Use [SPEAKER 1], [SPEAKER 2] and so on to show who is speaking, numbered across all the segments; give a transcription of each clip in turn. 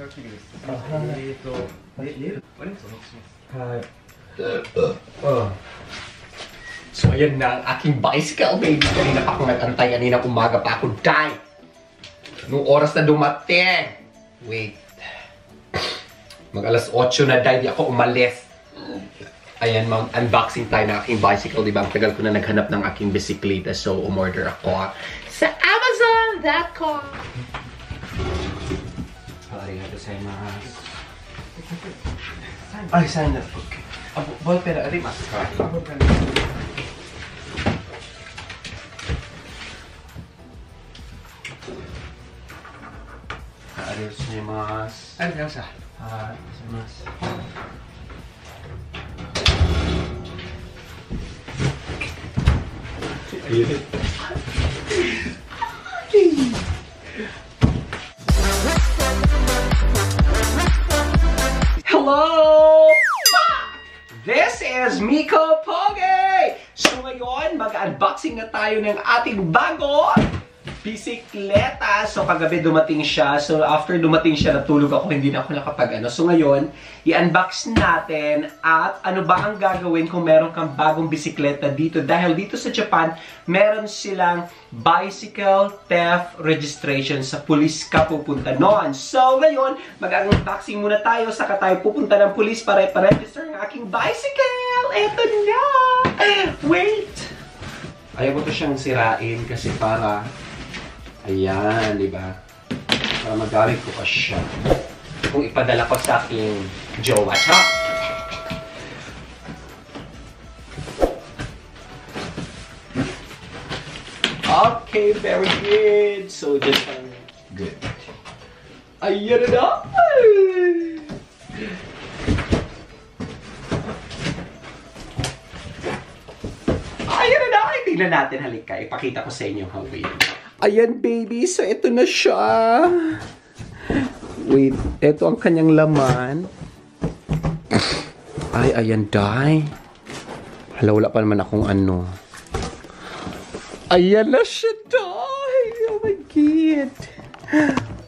[SPEAKER 1] きりです。Hi.
[SPEAKER 2] So, ayan na ang aking bicycle, baby. Kanina pa ako nag-antay. Kanina umaga pa ako, die. Nung oras na dumating. Wait. Mag alas 8 na, die. Di ako umalis. Ayan, unboxing tayo ng aking bicycle. Diba? Ang tagal ko na naghanap ng aking bisikleta. So, umorder ako sa Amazon.com. Arigato gozaimasu. Ay, sana. Okay. Ball pera arimasu ka? Arigato gozaimasu. Arigato gozaimasu. Ayun. Hello! This is Miko Poge! So ngayon, mag-unboxing na tayo ng ating bago bisikleta. So kagabi dumating siya. So after dumating siya, natulog ako. Hindi na ako nakapag-ano. So ngayon, i-unbox natin at ano ba ang gagawin kung meron kang bagong bisikleta dito. Dahil dito sa Japan, meron silang bicycle theft registration. Sa police ka pupunta noon. So ngayon, mag-unboxing muna tayo. Saka tayo pupunta ng police para iparegister ng aking bicycle. Eto na! Wait! Ayaw ko to siyang sirain kasi para ayan, di ba? Para magamit ko pa siya. Kung ipadala ko sa aking jowa. Ha? Okay, very good. So, just good. Ayan na! Ayan na! Tingnan natin, halika. Ipakita ko sa inyo how we ayan, baby. So, ito na siya. Wait. Ito ang kanyang laman. Ay, ayan, die. Hala, wala pa naman akong ano. Ayan na siya, die. Oh my God.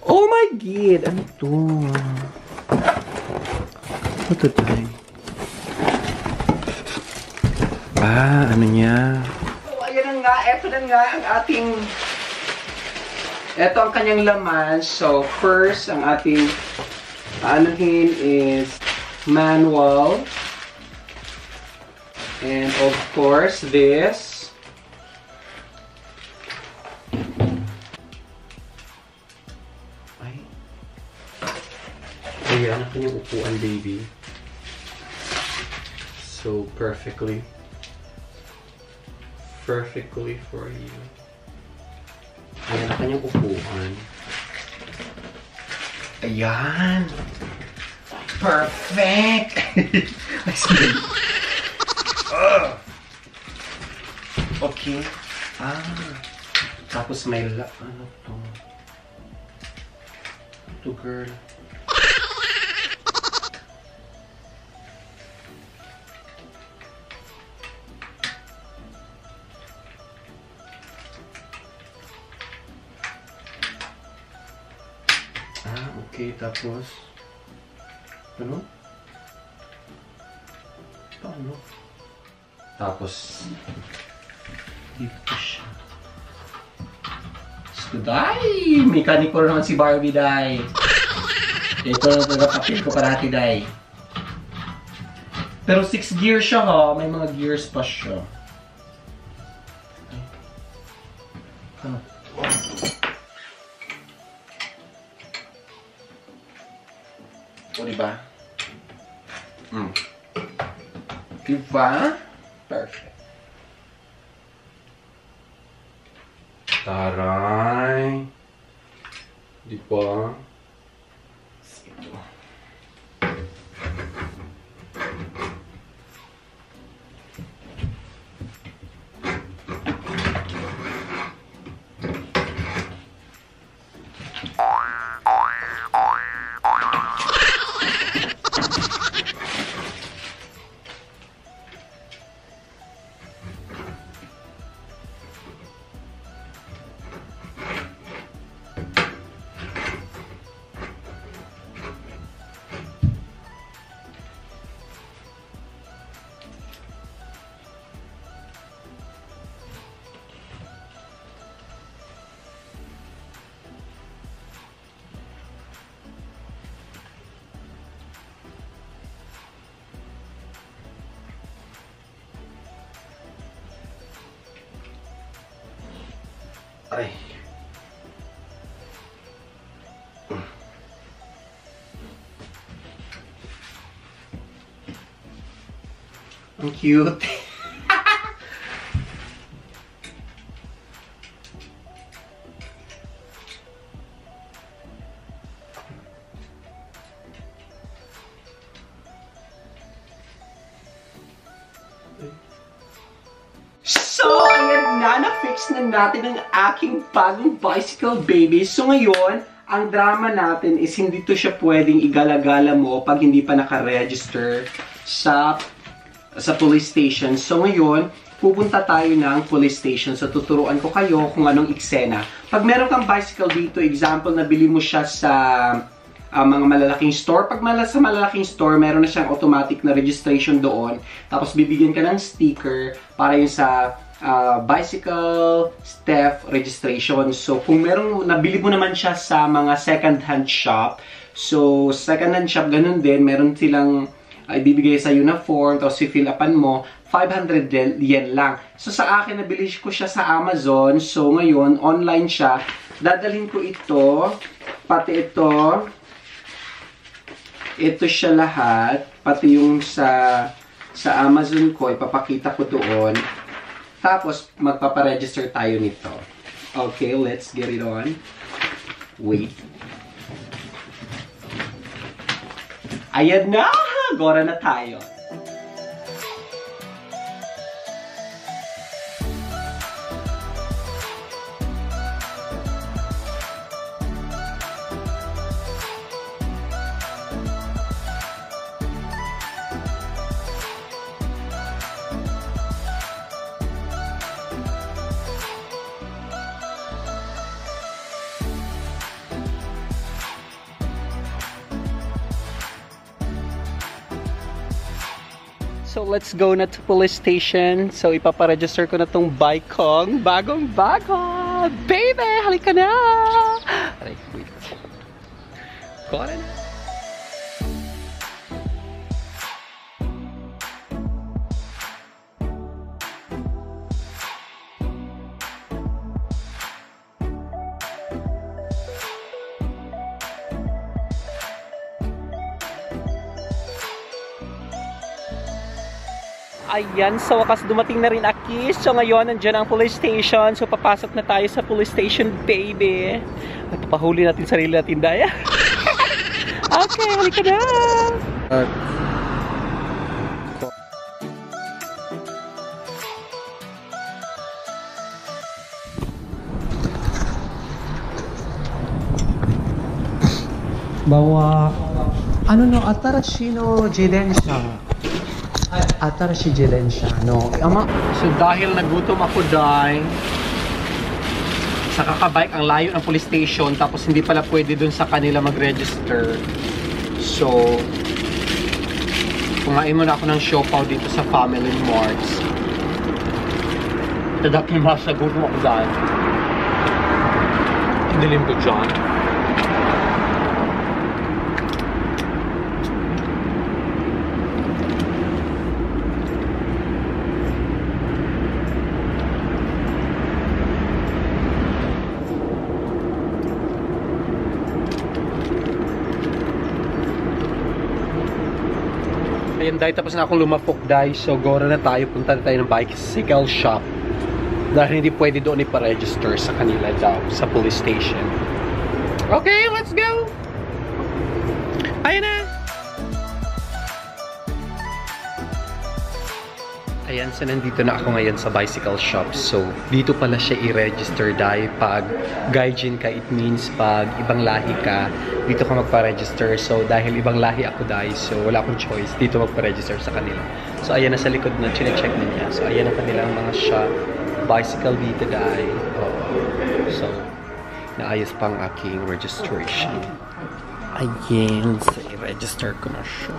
[SPEAKER 2] Oh my God. Ano to? Ano to, die? Ah, ano niya? Oh, ayan na nga. Ito na nga ang ating ito ang kanyang laman. So, first, ang ating anuhin is manual. And, of course, this. Ay. Ayan, ang kanyang upuan, baby. So, perfectly for you. Ayan ang kanyang upuan. Ayan! Perfect! Okay. Ah. Tapos may ano to? Ito, girl. Okay, tapos ano? Paano? Tapos dito siya. So, day! Mekaniko naman si Barbie, day. Ito na tagapapil ko parati, day. Pero 6 gears siya, ha? May mga gears pa siya. Ano? O, diba? Diba? Perfect. Taray. Diba? Ito. Ay. Ang cute. So, ayan na, na-fix na natin ang aking bagong bicycle baby. So, ngayon, ang drama natin is hindi to siya pwedeng igala-gala mo pag hindi pa naka-register sa police station. So, ngayon, pupunta tayo ng police station. So, tuturuan ko kayo kung anong eksena. Pag meron kang bicycle dito, example, nabili mo siya sa mga malalaking store. Pag sa malalaking store, meron na siyang automatic na registration doon. Tapos, bibigyan ka ng sticker para yun sa bicycle theft registration. So, kung merong, nabili mo naman siya sa mga second-hand shop. So, second-hand shop, ganun din. Meron silang ibibigay sa uniform, tapos i-fill upan mo, 500 yen lang. So, sa akin, nabili ko siya sa Amazon. So, ngayon, online siya. Dadalhin ko ito, pati ito. Ito siya lahat. Pati yung sa Amazon ko, ipapakita ko doon. Tapos, magpaparegister tayo nito. Okay, let's get it on. Wait. Ayan na! Gora na tayo. So, let's go na to police station. So, ipaparegister ko na tong bike kong bagong-bago. Baby, halika na! Aray, wait. Got it? Ayan, sa wakas dumating na rin Akis. So ngayon, nandiyan ang police station. So papasok na tayo sa police station, baby. At papahuli natin sarili natin, daya. Okay, halika na! Bawa, ano no, atarashi no jidensha. Atarashi jidensha, no. So dahil nagutom ako, dahil sa kakabike, ang layo ng police station, tapos hindi pala pwede dun sa kanila mag-register. So, kumain muna ako ng siopaw dito sa Family Marts. Tadak yung masagutom ako dahil. Dilim ko dyan. Ayan, dahil tapos na akong lumapok, dahil. So, gora na tayo. Punta na tayo ng bicycle shop. Dahil hindi pwede doon ipa-register sa kanila daw, sa police station. Okay, let's go! Ayan na! Ayan, so nandito na ako ngayon sa bicycle shop. So, dito pala siya i-register dahil pag gaijin ka, it means pag ibang lahi ka, dito ka magpa-register. So, dahil ibang lahi ako dahil, so wala akong choice, dito magpa-register sa kanila. So, ayan na sa likod na, chine-check na niya. So, ayan ang kanilang mga shop. Bicycle dito dahil. So, naayos pang aking registration. Ayan, so i-register ko na siya.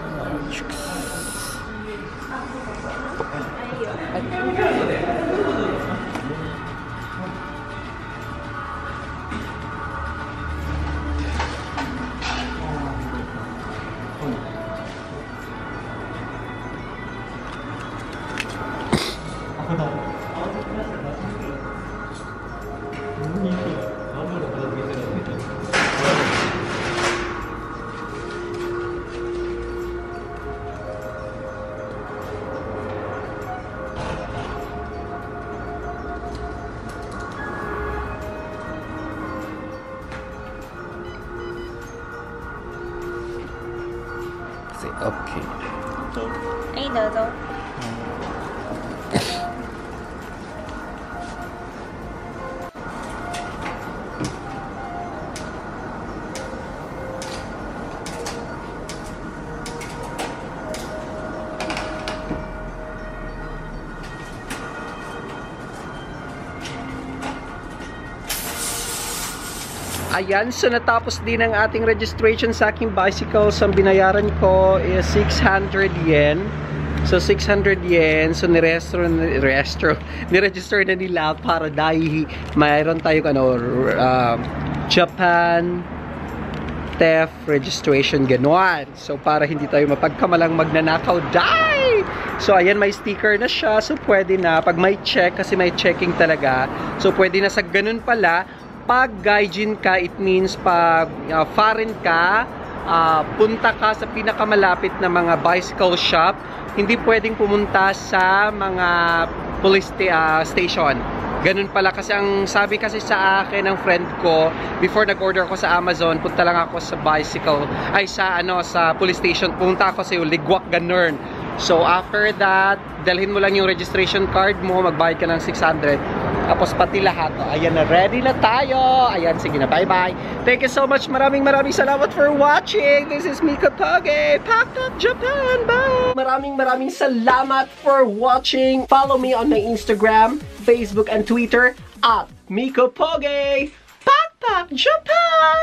[SPEAKER 2] say, okay.
[SPEAKER 1] Okay. Ay, Dodo.
[SPEAKER 2] Ayan, so natapos din ang ating registration sa aking bicycle. So, ang binayaran ko is 600 yen. So, 600 yen. So, niregister na nila para dahil mayroon tayo Japan theft registration, ganon. So, para hindi tayo mapagkamalang magnanakaw, die! So, ayan, may sticker na siya. So, pwede na. Pag may check, kasi may checking talaga. So, pwede na sa ganun pala. Pag gaijin ka, it means pag foreign ka, punta ka sa pinakamalapit na mga bicycle shop, hindi pwedeng pumunta sa mga police station. Ganun pala kasi ang sabi kasi sa akin ng friend ko, before nag-order ako sa Amazon, punta lang ako sa bicycle, ay sa police station, pumunta ako sa Ligwak, ganun. So after that, dalhin mo lang yung registration card mo, magbayad ka ng 600. Tapos pati lahat, ayan na, ready na tayo. Ayan, sige na, bye-bye. Thank you so much. Maraming salamat for watching. This is Miko Poge, Packed Up Japan. Bye! Maraming salamat for watching. Follow me on my Instagram, Facebook, and Twitter at Miko Poge, Packed Up Japan.